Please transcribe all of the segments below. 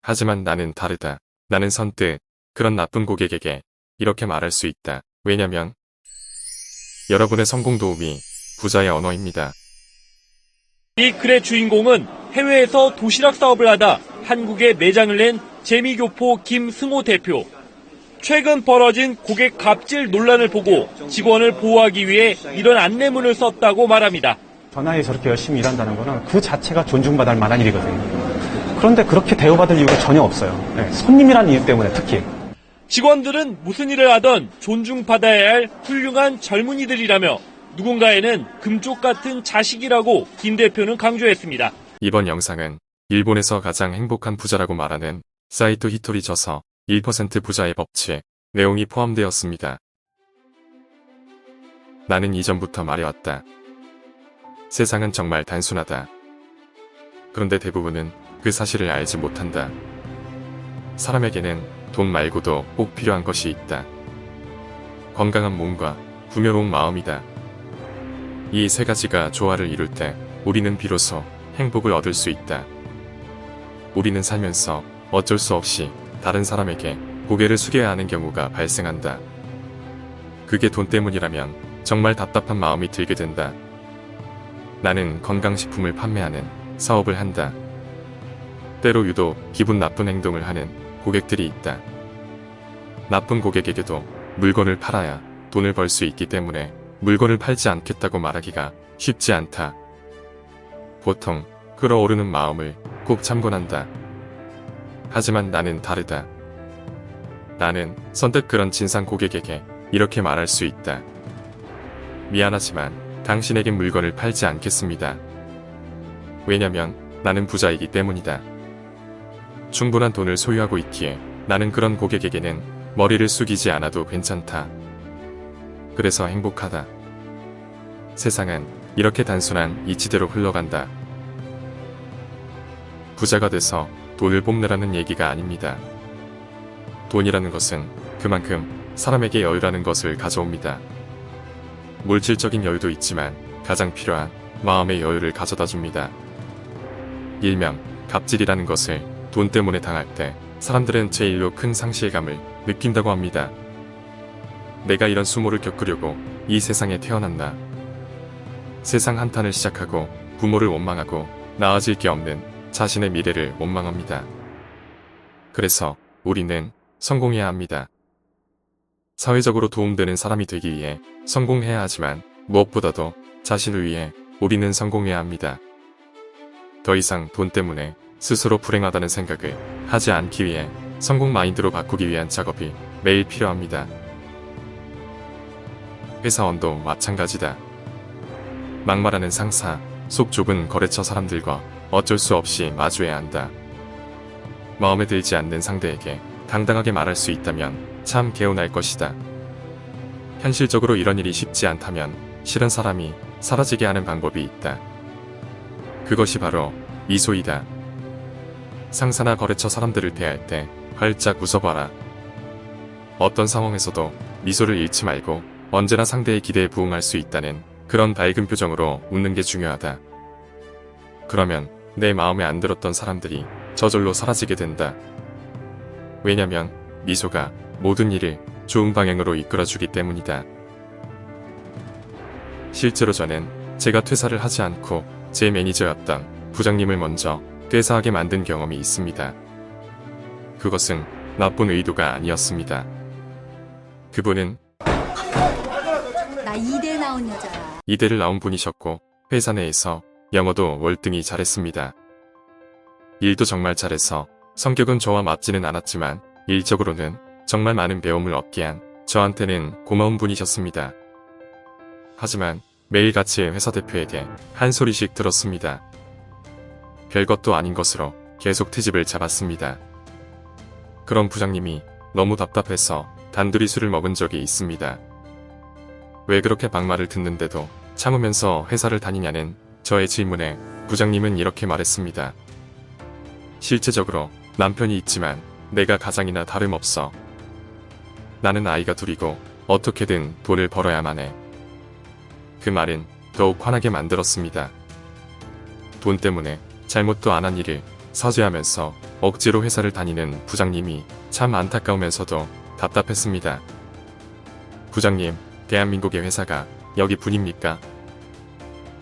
하지만 나는 다르다. 나는 선뜻 그런 나쁜 고객에게 이렇게 말할 수 있다. 왜냐면 여러분의 성공 도움이 부자의 언어입니다. 이 글의 주인공은 해외에서 도시락 사업을 하다 한국에 매장을 낸 재미교포 김승호 대표. 최근 벌어진 고객 갑질 논란을 보고 직원을 보호하기 위해 이런 안내문을 썼다고 말합니다. 전화에 저렇게 열심히 일한다는 거는 그 자체가 존중받을 만한 일이거든요. 그런데 그렇게 대우받을 이유가 전혀 없어요. 네, 손님이라는 이유 때문에 특히. 직원들은 무슨 일을 하던 존중받아야 할 훌륭한 젊은이들이라며 누군가에는 금쪽 같은 자식이라고 김 대표는 강조했습니다. 이번 영상은 일본에서 가장 행복한 부자라고 말하는 사이토 히토리 저서 1% 부자의 법칙 내용이 포함되었습니다. 나는 이전부터 말해왔다. 세상은 정말 단순하다. 그런데 대부분은 그 사실을 알지 못한다. 사람에게는 돈 말고도 꼭 필요한 것이 있다. 건강한 몸과 풍요로운 마음이다. 이 세 가지가 조화를 이룰 때 우리는 비로소 행복을 얻을 수 있다. 우리는 살면서 어쩔 수 없이 다른 사람에게 고개를 숙여야 하는 경우가 발생한다. 그게 돈 때문이라면 정말 답답한 마음이 들게 된다. 나는 건강식품을 판매하는 사업을 한다. 때로 유독 기분 나쁜 행동을 하는 고객들이 있다. 나쁜 고객에게도 물건을 팔아야 돈을 벌 수 있기 때문에 물건을 팔지 않겠다고 말하기가 쉽지 않다. 보통 끓어오르는 마음을 꼭 참곤한다. 하지만 나는 다르다. 나는 선뜻 그런 진상 고객에게 이렇게 말할 수 있다. 미안하지만 당신에겐 물건을 팔지 않겠습니다. 왜냐면 나는 부자이기 때문이다. 충분한 돈을 소유하고 있기에 나는 그런 고객에게는 머리를 숙이지 않아도 괜찮다. 그래서 행복하다. 세상은 이렇게 단순한 이치대로 흘러간다. 부자가 돼서 돈을 뽐내라는 얘기가 아닙니다. 돈이라는 것은 그만큼 사람에게 여유라는 것을 가져옵니다. 물질적인 여유도 있지만 가장 필요한 마음의 여유를 가져다 줍니다. 일명 갑질이라는 것을 돈 때문에 당할 때 사람들은 제일로 큰 상실감을 느낀다고 합니다. 내가 이런 수모를 겪으려고 이 세상에 태어났나. 세상 한탄을 시작하고 부모를 원망하고 나아질 게 없는 자신의 미래를 원망합니다. 그래서 우리는 성공해야 합니다. 사회적으로 도움되는 사람이 되기 위해 성공해야 하지만 무엇보다도 자신을 위해 우리는 성공해야 합니다. 더 이상 돈 때문에 스스로 불행하다는 생각을 하지 않기 위해 성공 마인드로 바꾸기 위한 작업이 매일 필요합니다. 회사원도 마찬가지다. 막말하는 상사, 속 좁은 거래처 사람들과 어쩔 수 없이 마주해야 한다. 마음에 들지 않는 상대에게 당당하게 말할 수 있다면 참 개운할 것이다. 현실적으로 이런 일이 쉽지 않다면 싫은 사람이 사라지게 하는 방법이 있다. 그것이 바로 미소이다. 상사나 거래처 사람들을 대할 때 활짝 웃어봐라. 어떤 상황에서도 미소를 잃지 말고 언제나 상대의 기대에 부응할 수 있다는 그런 밝은 표정으로 웃는 게 중요하다. 그러면 내 마음에 안 들었던 사람들이 저절로 사라지게 된다. 왜냐면 미소가 모든 일을 좋은 방향으로 이끌어주기 때문이다. 실제로 저는 제가 퇴사를 하지 않고 제 매니저였던 부장님을 먼저 퇴사하게 만든 경험이 있습니다. 그것은 나쁜 의도가 아니었습니다. 그분은 나 이대 나온 여자야. 이대를 나온 분이셨고 회사 내에서 영어도 월등히 잘했습니다. 일도 정말 잘해서 성격은 저와 맞지는 않았지만 일적으로는 정말 많은 배움을 얻게 한 저한테는 고마운 분이셨습니다. 하지만 매일같이 회사 대표에게 한 소리씩 들었습니다. 별것도 아닌 것으로 계속 트집을 잡았습니다. 그런 부장님이 너무 답답해서 단둘이 술을 먹은 적이 있습니다. 왜 그렇게 막말을 듣는데도 참으면서 회사를 다니냐는 저의 질문에 부장님은 이렇게 말했습니다. 실제적으로 남편이 있지만 내가 가장이나 다름없어. 나는 아이가 둘이고 어떻게든 돈을 벌어야만 해. 그 말은 더욱 화나게 만들었습니다. 돈 때문에 잘못도 안 한 일을 서제하면서 억지로 회사를 다니는 부장님이 참 안타까우면서도 답답했습니다. 부장님, 대한민국의 회사가 여기뿐입니까?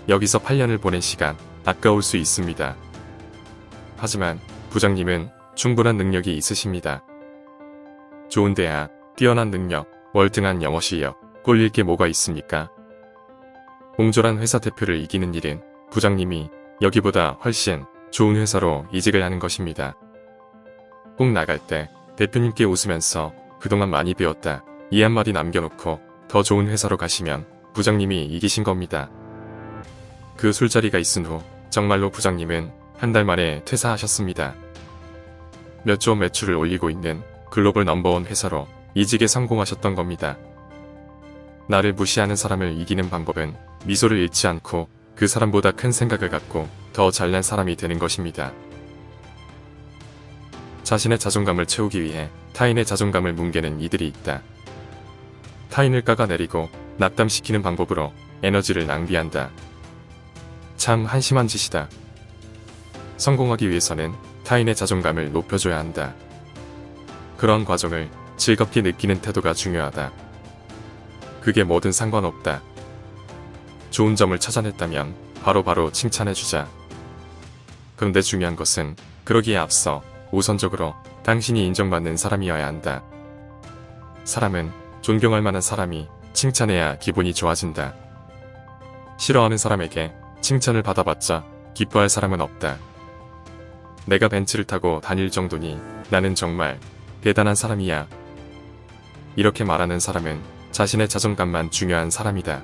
여기서 8년을 보낸 시간 아까울 수 있습니다. 하지만 부장님은 충분한 능력이 있으십니다. 좋은 대학, 뛰어난 능력, 월등한 영어 실력, 꼴릴 게 뭐가 있습니까? 옹졸한 회사 대표를 이기는 일은 부장님이 여기보다 훨씬 좋은 회사로 이직을 하는 것입니다. 꼭 나갈 때 대표님께 웃으면서 그동안 많이 배웠다 이 한마디 남겨놓고 더 좋은 회사로 가시면 부장님이 이기신 겁니다. 그 술자리가 있은 후 정말로 부장님은 한 달 만에 퇴사하셨습니다. 몇 조 매출을 올리고 있는 글로벌 넘버원 회사로 이직에 성공하셨던 겁니다. 나를 무시하는 사람을 이기는 방법은 미소를 잃지 않고 그 사람보다 큰 생각을 갖고 더 잘난 사람이 되는 것입니다. 자신의 자존감을 채우기 위해 타인의 자존감을 뭉개는 이들이 있다. 타인을 깎아내리고 낙담시키는 방법으로 에너지를 낭비한다. 참 한심한 짓이다. 성공하기 위해서는 타인의 자존감을 높여줘야 한다. 그런 과정을 즐겁게 느끼는 태도가 중요하다. 그게 뭐든 상관없다. 좋은 점을 찾아냈다면 바로바로 칭찬해주자. 그런데 중요한 것은 그러기에 앞서 우선적으로 당신이 인정받는 사람이어야 한다. 사람은 존경할 만한 사람이 칭찬해야 기분이 좋아진다. 싫어하는 사람에게 칭찬을 받아봤자 기뻐할 사람은 없다. 내가 벤츠를 타고 다닐 정도니 나는 정말 대단한 사람이야. 이렇게 말하는 사람은 자신의 자존감만 중요한 사람이다.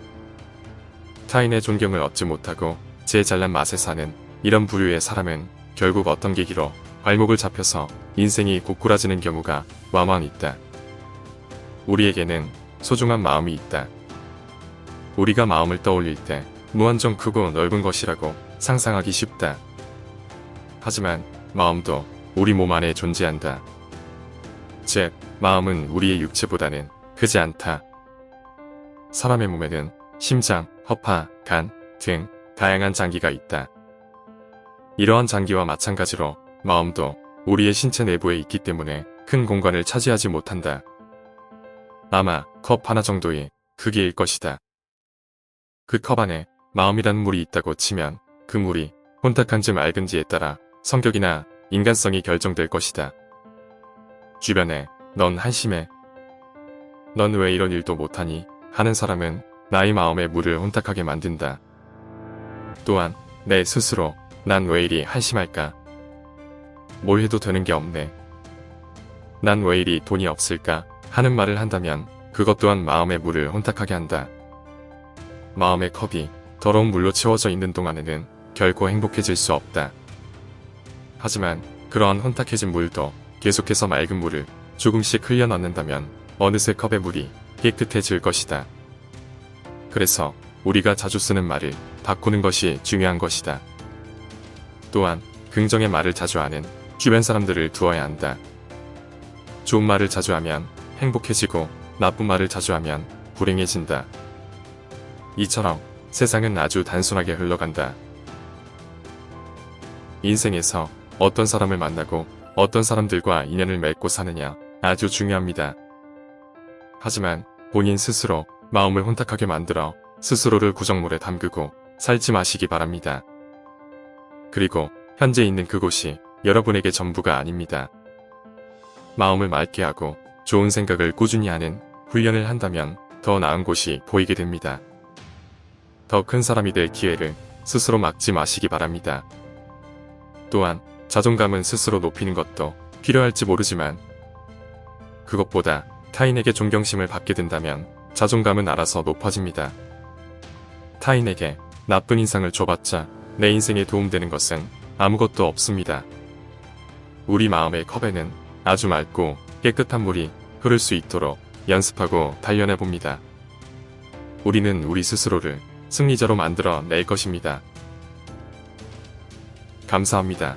타인의 존경을 얻지 못하고 제 잘난 맛에 사는 이런 부류의 사람은 결국 어떤 계기로 발목을 잡혀서 인생이 고꾸라지는 경우가 와만 있다. 우리에게는 소중한 마음이 있다. 우리가 마음을 떠올릴 때 무한정 크고 넓은 것이라고 상상하기 쉽다. 하지만 마음도 우리 몸 안에 존재한다. 즉, 마음은 우리의 육체보다는 크지 않다. 사람의 몸에는 심장, 허파, 간 등 다양한 장기가 있다. 이러한 장기와 마찬가지로 마음도 우리의 신체 내부에 있기 때문에 큰 공간을 차지하지 못한다. 아마 컵 하나 정도의 크기일 것이다. 그 컵 안에 마음이란 물이 있다고 치면 그 물이 혼탁한지 맑은지에 따라 성격이나 인간성이 결정될 것이다. 주변에 넌 한심해. 넌 왜 이런 일도 못하니? 하는 사람은 나의 마음의 물을 혼탁하게 만든다. 또한 내 스스로 난 왜 이리 한심할까? 뭘 해도 되는 게 없네. 난 왜 이리 돈이 없을까? 하는 말을 한다면 그것 또한 마음의 물을 혼탁하게 한다. 마음의 컵이 더러운 물로 채워져 있는 동안에는 결코 행복해질 수 없다. 하지만 그러한 혼탁해진 물도 계속해서 맑은 물을 조금씩 흘려넣는다면 어느새 컵의 물이 깨끗해질 것이다. 그래서 우리가 자주 쓰는 말을 바꾸는 것이 중요한 것이다. 또한 긍정의 말을 자주 하는 주변 사람들을 두어야 한다. 좋은 말을 자주 하면 행복해지고 나쁜 말을 자주 하면 불행해진다. 이처럼 세상은 아주 단순하게 흘러간다. 인생에서 어떤 사람을 만나고 어떤 사람들과 인연을 맺고 사느냐 아주 중요합니다. 하지만 본인 스스로 마음을 혼탁하게 만들어 스스로를 구정물에 담그고 살지 마시기 바랍니다. 그리고 현재 있는 그곳이 여러분에게 전부가 아닙니다. 마음을 맑게 하고 좋은 생각을 꾸준히 하는 훈련을 한다면 더 나은 곳이 보이게 됩니다. 더 큰 사람이 될 기회를 스스로 막지 마시기 바랍니다. 또한 자존감은 스스로 높이는 것도 필요할지 모르지만 그것보다 타인에게 존경심을 받게 된다면 자존감은 알아서 높아집니다. 타인에게 나쁜 인상을 줘봤자 내 인생에 도움되는 것은 아무것도 없습니다. 우리 마음의 컵에는 아주 맑고 깨끗한 물이 흐를 수 있도록 연습하고 단련해봅니다. 우리는 우리 스스로를 승리자로 만들어 낼 것입니다. 감사합니다.